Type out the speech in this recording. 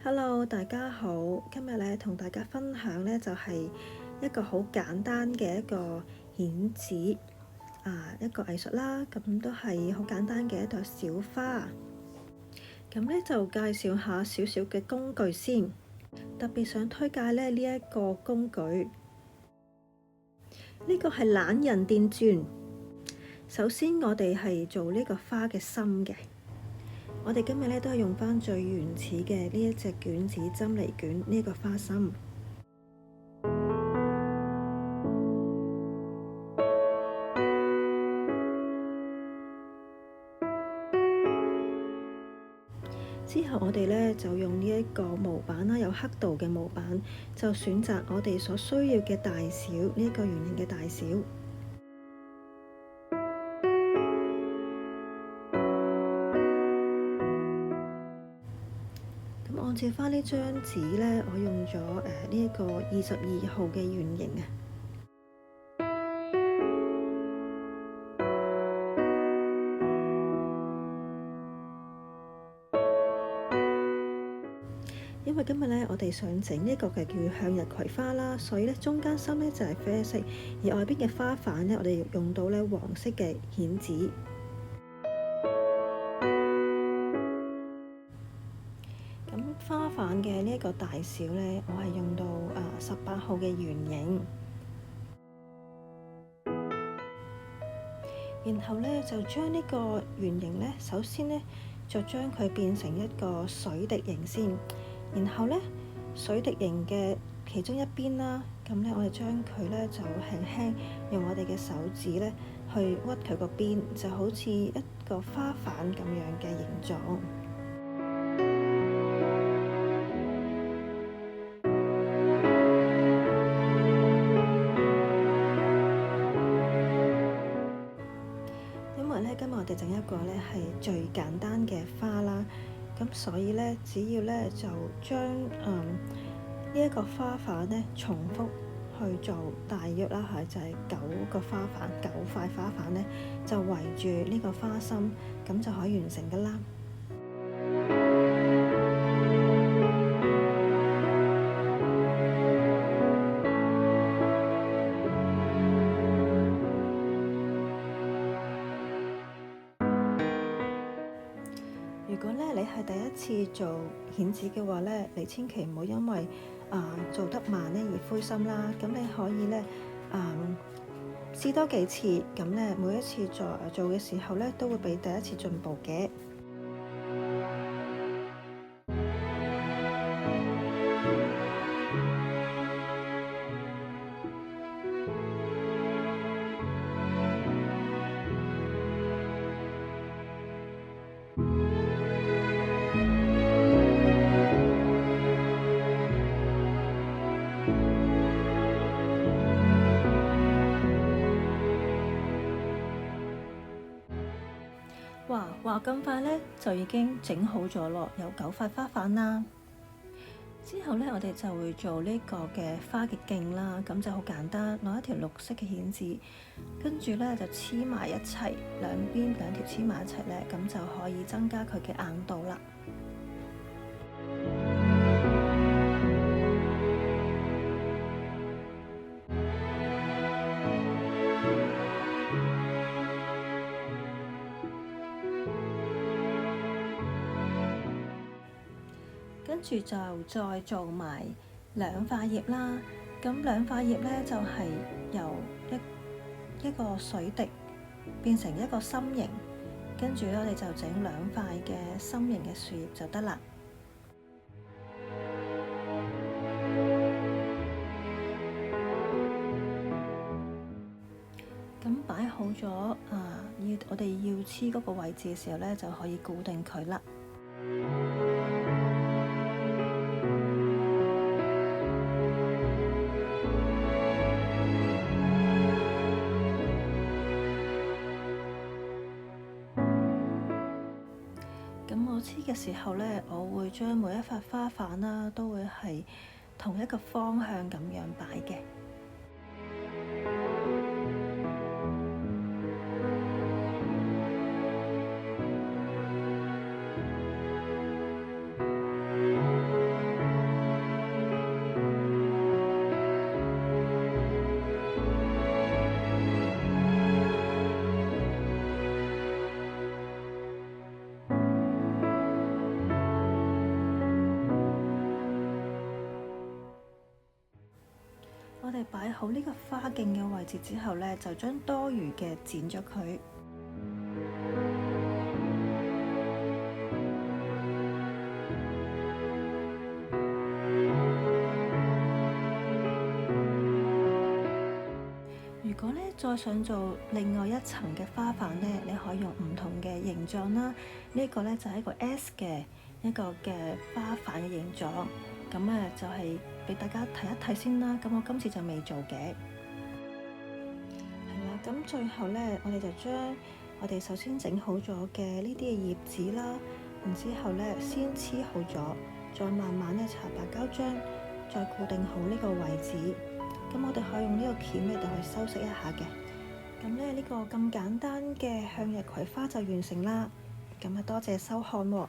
Hello，大家好。今日咧同大家分享咧就係一個好簡單嘅一個顯紙一個藝術啦。咁都係好簡單嘅一朵小花。咁咧就介紹下少少嘅工具先。特別想推介咧呢一個工具，呢個係懶人電鑽。首先我哋係做呢個花嘅心嘅。我哋今日咧都係用返最原始嘅呢一隻卷紙針嚟捲呢個花心。之後我哋咧就用呢一個模板啦，有刻度嘅模板，就選擇我哋所需要嘅大小，呢一個圓形嘅大小。咁按照翻呢張紙咧，我用咗呢一個22號嘅圓形啊。因為今日咧，我哋想整呢個嘅叫向日葵花啦，所以咧中間心咧就係啡色，而外邊嘅花瓣咧，我哋用到咧黃色嘅顯紙。咁花瓣嘅呢一個大小咧，我係用到18號嘅圓形，然後咧就將呢個圓形咧，首先咧就將佢變成一個水滴形先。然後咧，水滴形嘅其中一邊啦，咁咧我哋將佢咧就輕輕用我哋嘅手指咧去屈佢個邊，就好似一個花瓣咁樣嘅形狀。因為咧今日我哋整一個咧係最簡單嘅花啦。咁所以咧，只要咧就將呢一個花瓣咧重複去做，大約啦就係9個花瓣，9塊花瓣咧就圍住呢個花心，咁就可以完成噶啦。如果咧你係第一次做顯紙嘅話咧，你千祈唔好因為做得慢咧而灰心啦。咁你可以咧試多幾次，咁咧每一次做嘅時候咧都會比第一次進步嘅。話咁快咧就已經整好咗咯，有9塊花瓣啦。之後咧我哋就會做呢個嘅花嘅莖啦，咁就好簡單，攞一條綠色嘅顯紙，跟住咧就黐埋一齊，兩條黐埋一齊咧，咁就可以增加佢嘅硬度啦。跟住就再做埋2塊葉啦。咁2塊葉咧就係由一個水滴變成一個心形，跟住咧我哋就整2塊嘅心形嘅樹葉就得啦。咁擺好咗我哋要黐嗰個位置嘅時候咧，就可以固定佢啦。咁我黐嘅時候咧，我會將每一塊花瓣啦，都會係同一個方向咁樣擺嘅。哋擺好呢個花徑嘅位置之後呢，就將多餘嘅剪咗佢。如果咧再想做另外一層嘅花瓣咧，你可以用唔同嘅形狀啦。呢個咧就係一個 S 嘅一個嘅花瓣嘅形狀。咁就係俾大家睇一睇先啦。咁我今次就未做嘅。係啦，咁最後咧，我哋就將我哋首先整好咗嘅呢啲嘅葉子啦，然之後咧先黐好咗，再慢慢咧搽白膠漿，再固定好呢個位置。咁我哋可以用呢個鉗嚟到去修飾一下嘅。咁咧呢個咁簡單嘅向日葵花就完成啦。咁多謝收看喎。